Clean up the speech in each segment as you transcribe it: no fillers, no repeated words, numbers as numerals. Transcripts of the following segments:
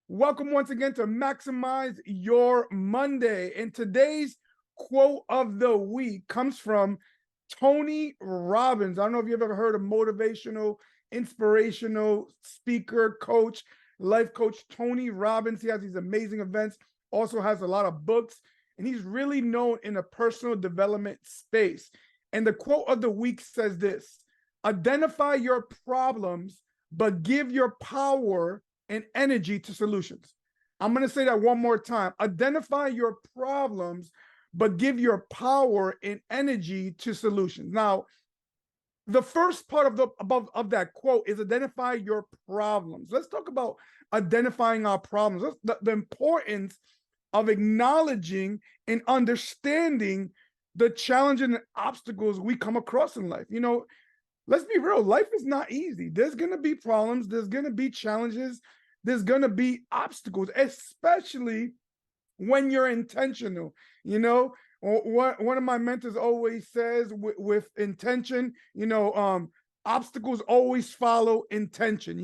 Welcome once again to Maximize Your Monday. And today's quote of the week comes from Tony Robbins. I don't know if you've ever heard of motivational, inspirational speaker, coach, life coach Tony Robbins. He has these amazing events, also has a lot of books, and he's really known in a personal development space. And the quote of the week says this: identify your problems, but give your power and energy to solutions. I'm going to say that one more time. Identify your problems, but give your power and energy to solutions. Now, the first part of that quote is identify your problems. Let's talk about identifying our problems. The importance of acknowledging and understanding the challenges and obstacles we come across in life. Let's be real, life is not easy. There's going to be problems, there's going to be challenges, there's going to be obstacles, especially when you're intentional. One of my mentors always says with intention, obstacles always follow intention.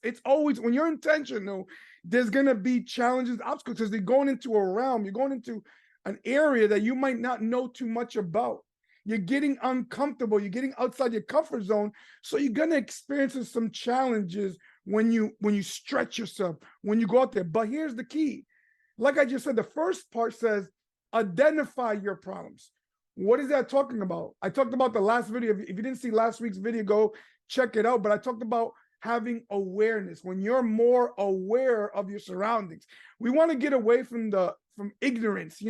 It's always when you're intentional, there's going to be challenges, obstacles, because you're going into a realm, you're going into an area that you might not know too much about. You're getting uncomfortable. You're getting outside your comfort zone. So you're going to experience some challenges when you stretch yourself, when you go out there. But here's the key. Like I just said, the first part says, identify your problems. What is that talking about? I talked about the last video. If you didn't see last week's video, go check it out. But I talked about having awareness. When you're more aware of your surroundings, we want to get away from ignorance,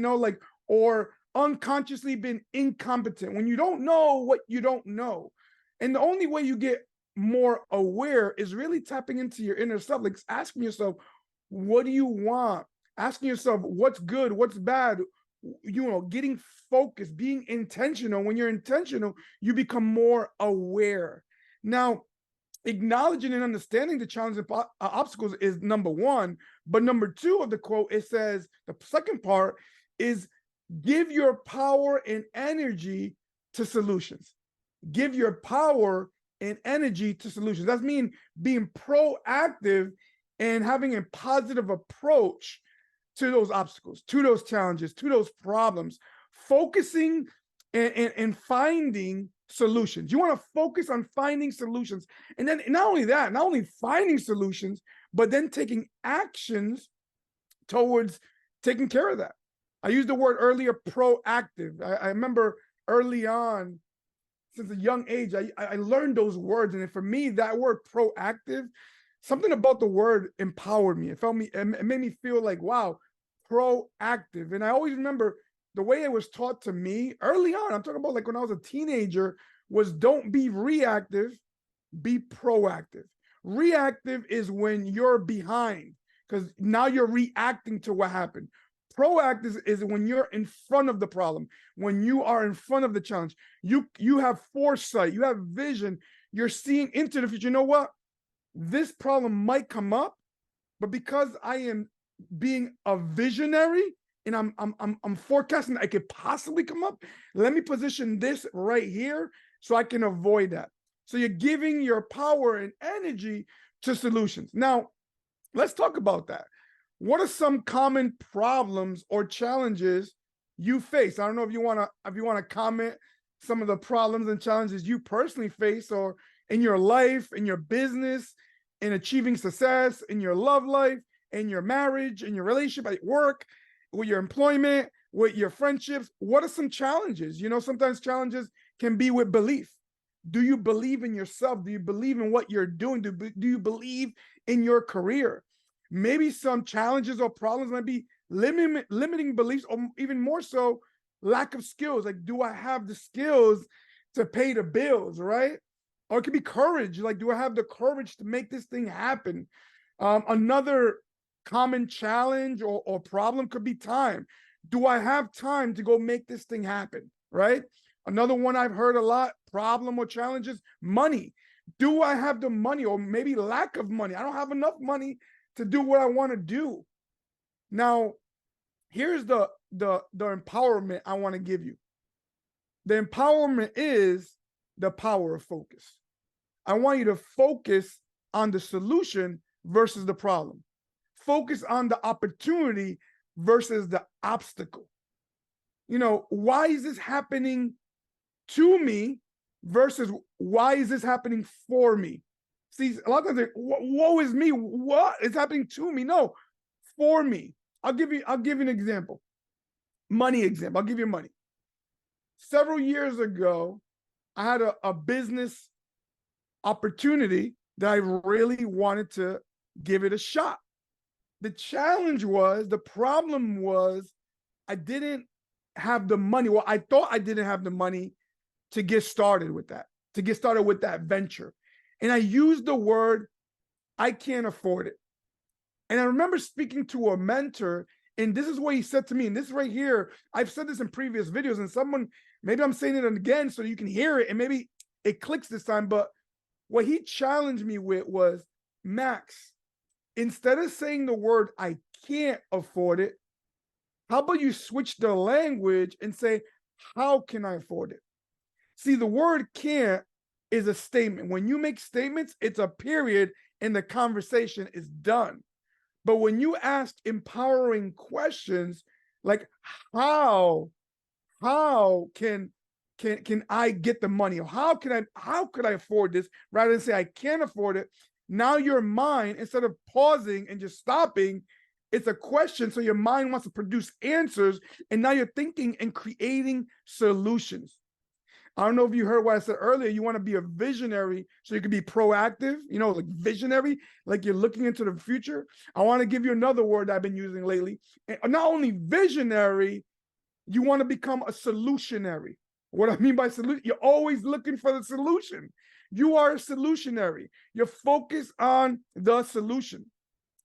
or unconsciously been incompetent, when you don't know what you don't know. And the only way you get more aware is really tapping into your inner self, like asking yourself, what do you want? Asking yourself, what's good, what's bad, getting focused, being intentional. When you're intentional, you become more aware. Now, acknowledging and understanding the challenges and obstacles is number one. But number two of the quote, it says, the second part is, give your power and energy to solutions. Give your power and energy to solutions. That means being proactive and having a positive approach to those obstacles, to those challenges, to those problems, focusing and finding solutions. You want to focus on finding solutions. And then not only finding solutions, but then taking actions towards taking care of that. I used the word earlier, proactive. I remember early on, since a young age, I learned those words. And for me, that word proactive, something about the word empowered me. It made me feel like, wow, proactive. And I always remember the way it was taught to me early on. I'm talking about like when I was a teenager, was don't be reactive, be proactive. Reactive is when you're behind, because now you're reacting to what happened. Proactive is when you're in front of the problem, when you are in front of the challenge. You have foresight, you have vision, you're seeing into the future. You know what? This problem might come up, but because I am being a visionary and I'm forecasting that it could possibly come up, let me position this right here so I can avoid that. So you're giving your power and energy to solutions. Now, let's talk about that. What are some common problems or challenges you face? I don't know if you want to comment some of the problems and challenges you personally face, or in your life, in your business, in achieving success, in your love life, in your marriage, in your relationship, at work, with your employment, with your friendships. What are some challenges? Sometimes challenges can be with belief. Do you believe in yourself? Do you believe in what you're doing? Do you believe in your career? Maybe some challenges or problems might be limiting beliefs, or even more so, lack of skills. Like, do I have the skills to pay the bills, right? Or it could be courage. Like, do I have the courage to make this thing happen? Another common challenge or problem could be time. Do I have time to go make this thing happen, right? Another one I've heard a lot, problem or challenges, money. Do I have the money, or maybe lack of money? I don't have enough money to do what I want to do. Now, here's the empowerment I want to give you. The empowerment is the power of focus. I want you to focus on the solution versus the problem. focus on the opportunity versus the obstacle. Why is this happening to me versus why is this happening for me? See, a lot of times, woe is me. What is happening to me? No, for me. I'll give you an example. Money example. I'll give you money. Several years ago, I had a business opportunity that I really wanted to give it a shot. The problem was I didn't have the money. Well, I thought I didn't have the money to get started with that venture. And I used the word, I can't afford it. And I remember speaking to a mentor, and this is what he said to me, and this right here, I've said this in previous videos, and maybe I'm saying it again so you can hear it, and maybe it clicks this time, but what he challenged me with was, Max, instead of saying the word, I can't afford it, how about you switch the language and say, how can I afford it? See, the word can't is a statement. When you make statements, it's a period and the conversation is done. But when you ask empowering questions like how can I get the money? Or how could I afford this? Rather than say I can't afford it, now your mind, instead of pausing and just stopping, it's a question. So your mind wants to produce answers, and now you're thinking and creating solutions. I don't know if you heard what I said earlier. You want to be a visionary so you can be proactive, like visionary, like you're looking into the future. I want to give you another word I've been using lately. And not only visionary, you want to become a solutionary. What I mean by solution, you're always looking for the solution. You are a solutionary. You're focused on the solution.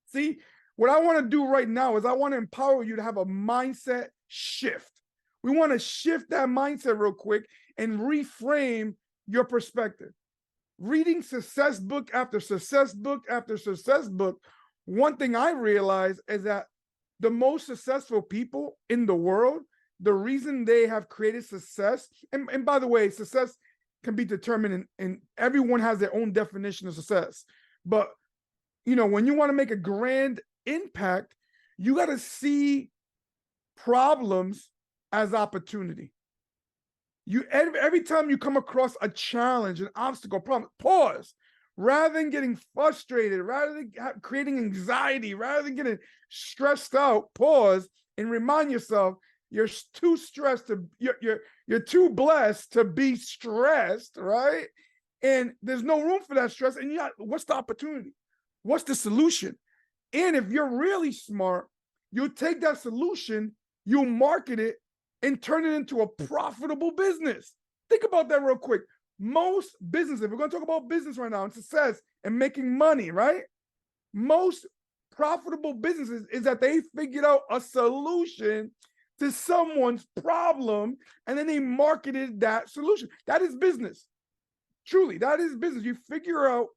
See, what I want to do right now is I want to empower you to have a mindset shift. We want to shift that mindset real quick and reframe your perspective. Reading success book after success book after success book, one thing I realized is that the most successful people in the world, the reason they have created success, and by the way, success can be determined and everyone has their own definition of success. But, when you want to make a grand impact, you got to see problems as opportunity. Every time you come across a challenge, an obstacle, problem, pause. Rather than getting frustrated, rather than creating anxiety, rather than getting stressed out, pause and remind yourself you're too stressed to you're too blessed to be stressed, right? And there's no room for that stress. And what's the opportunity? What's the solution? And if you're really smart, you'll take that solution, you'll market it, and turn it into a profitable business. Think about that real quick. Most businesses, we're going to talk about business right now and success and making money, right? Most profitable businesses is that they figured out a solution to someone's problem and then they marketed that solution. That is business. Truly, that is business. You figure out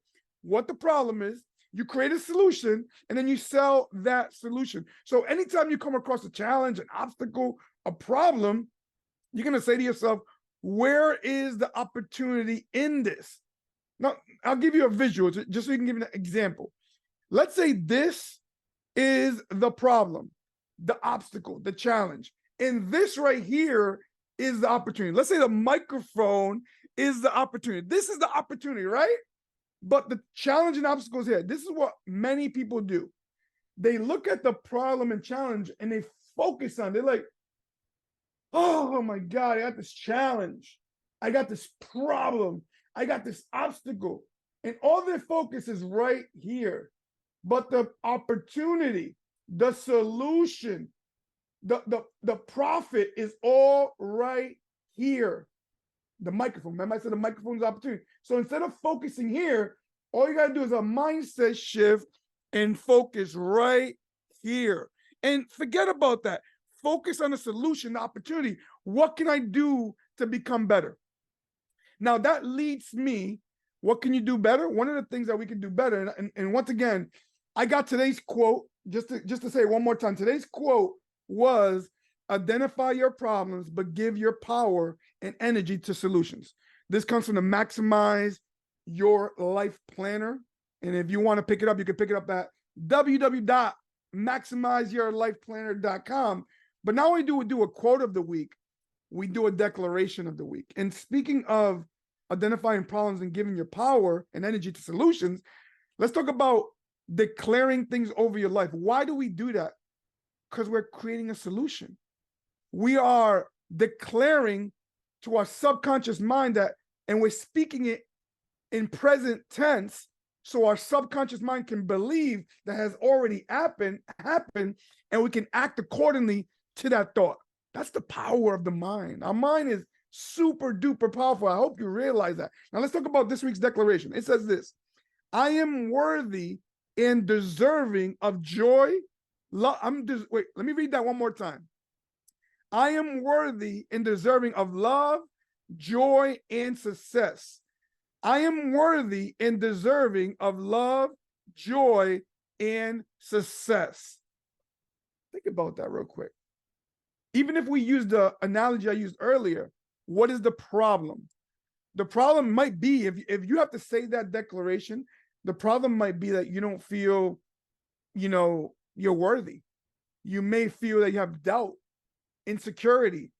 what the problem is, you create a solution, and then you sell that solution. So anytime you come across a challenge, an obstacle, a problem, you're going to say to yourself, where is the opportunity in this? Now, I'll give you a visual just so you can give me an example. Let's say this is the problem, the obstacle, the challenge. And this right here is the opportunity. Let's say the microphone is the opportunity. This is the opportunity, right? But the challenge and obstacle is here. This is what many people do. They look at the problem and challenge and they focus on it. They're like, oh my God, I got this challenge. I got this problem. I got this obstacle. And all their focus is right here. But the opportunity, the solution, the profit is all right here. The microphone. Remember I said the microphone is opportunity. So instead of focusing here, all you got to do is a mindset shift and focus right here. And forget about that. Focus on the solution, the opportunity. What can I do to become better? Now that leads me, what can you do better? One of the things that we can do better, and once again, I got today's quote, just to say it one more time. Today's quote was, identify your problems, but give your power and energy to solutions. This comes from the Maximize Your Life Planner. And if you want to pick it up, you can pick it up at www.maximizeyourlife.com. maximizeyourlifeplanner.com. But not only do we do a quote of the week, we do a declaration of the week. And speaking of identifying problems and giving your power and energy to solutions, let's talk about declaring things over your life. Why do we do that? Because we're creating a solution. We are declaring to our subconscious mind that, and we're speaking it in present tense, so our subconscious mind can believe that has already happened, and we can act accordingly to that thought. That's the power of the mind. Our mind is super duper powerful. I hope you realize that. Now let's talk about this week's declaration. It says this: I am worthy and deserving of joy. Wait, let me read that one more time. I am worthy and deserving of love, joy, and success. I am worthy and deserving of love, joy, and success. Think about that real quick. Even if we use the analogy I used earlier, what is the problem? The problem might be, if you have to say that declaration, the problem might be that you don't feel, you're worthy. You may feel that you have doubt, insecurity,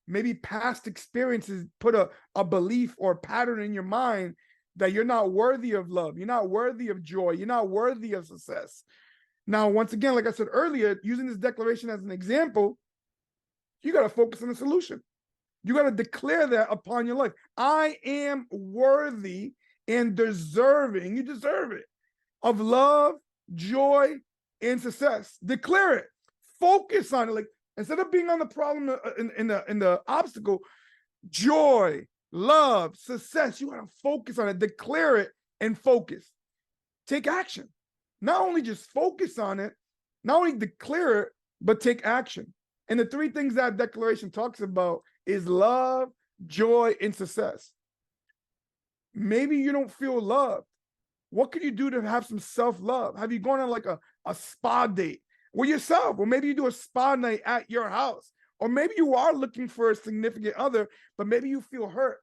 maybe past experiences put a belief or a pattern in your mind that you're not worthy of love, you're not worthy of joy, you're not worthy of success. Now, once again, like I said earlier, using this declaration as an example, you got to focus on the solution. You got to declare that upon your life. I am worthy and deserving, you deserve it, of love, joy, and success. Declare it. Focus on it. Like, instead of being on the problem in the obstacle, joy, love, success, you got to focus on it, declare it, and focus. Take action. Not only just focus on it, not only declare it, but take action. And the three things that declaration talks about is love, joy, and success. Maybe you don't feel loved. What can you do to have some self-love? Have you gone on like a spa date with yourself? Or maybe you do a spa night at your house. Or maybe you are looking for a significant other, but maybe you feel hurt.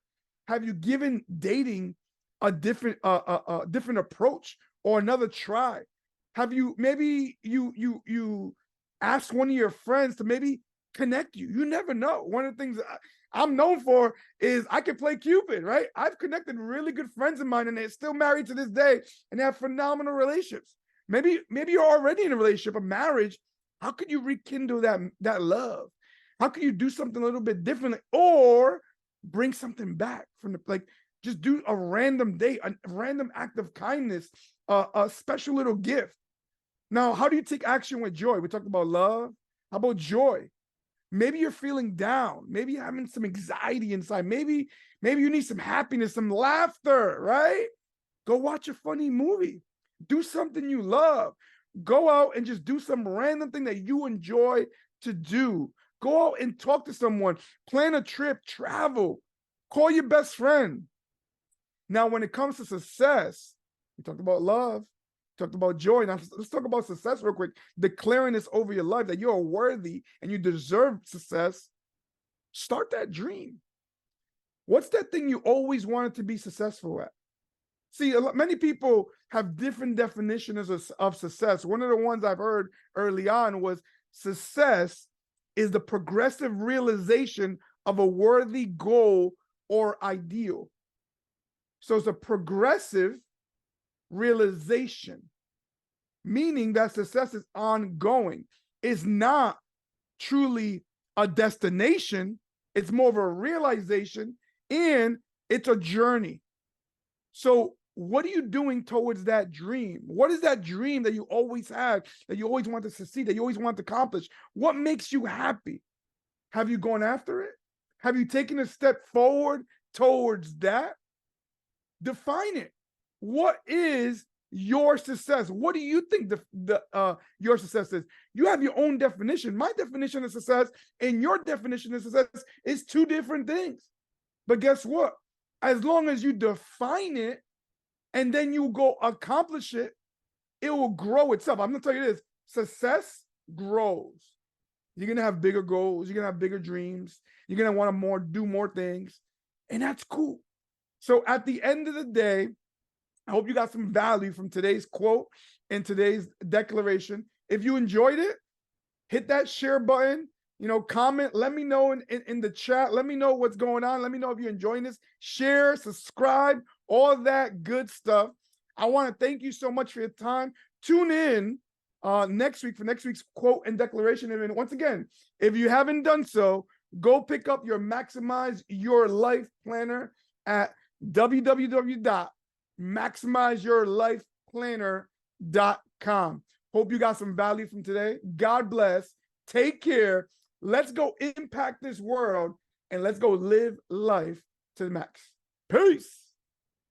Have you given dating a different approach or another try? Have you, maybe you ask one of your friends to maybe connect you? You never know. One of the things I'm known for is I can play Cupid, right? I've connected really good friends of mine and they're still married to this day and they have phenomenal relationships. Maybe you're already in a relationship, a marriage. How could you rekindle that love? How can you do something a little bit differently or bring something back from just do a random date, a random act of kindness, a special little gift. Now, how do you take action with joy? We talked about love. How about joy? Maybe you're feeling down. Maybe you're having some anxiety inside. Maybe you need some happiness, some laughter, right? Go watch a funny movie. Do something you love. Go out and just do some random thing that you enjoy to do. Go out and talk to someone. Plan a trip, travel. Call your best friend. Now, when it comes to success, we talked about love. Talked about joy. Now let's talk about success real quick. Declaring this over your life that you're worthy and you deserve success. Start that dream. What's that thing you always wanted to be successful at? See, many people have different definitions of success. One of the ones I've heard early on was success is the progressive realization of a worthy goal or ideal. So it's a progressive realization, meaning that success is ongoing. It's not truly a destination. It's more of a realization and it's a journey. So what are you doing towards that dream? What is that dream that you always had, that you always want to succeed, that you always want to accomplish? What makes you happy? Have you gone after it? Have you taken a step forward towards that? Define it. What is your success? What do you think your success is? You have your own definition. My definition of success and your definition of success is two different things. But guess what? As long as you define it and then you go accomplish it, it will grow itself. I'm going to tell you this. Success grows. You're going to have bigger goals. You're going to have bigger dreams. You're going to want to do more things. And that's cool. So at the end of the day, I hope you got some value from today's quote and today's declaration. If you enjoyed it, hit that share button, comment, let me know in the chat. Let me know what's going on. Let me know if you're enjoying this. Share, subscribe, all that good stuff. I want to thank you so much for your time. Tune in next week for next week's quote and declaration. And once again, if you haven't done so, go pick up your Maximize Your Life Planner at www.maximizeyourlifeplanner.com. Hope you got some value from today. God bless. Take care. Let's go impact this world and let's go live life to the max. Peace.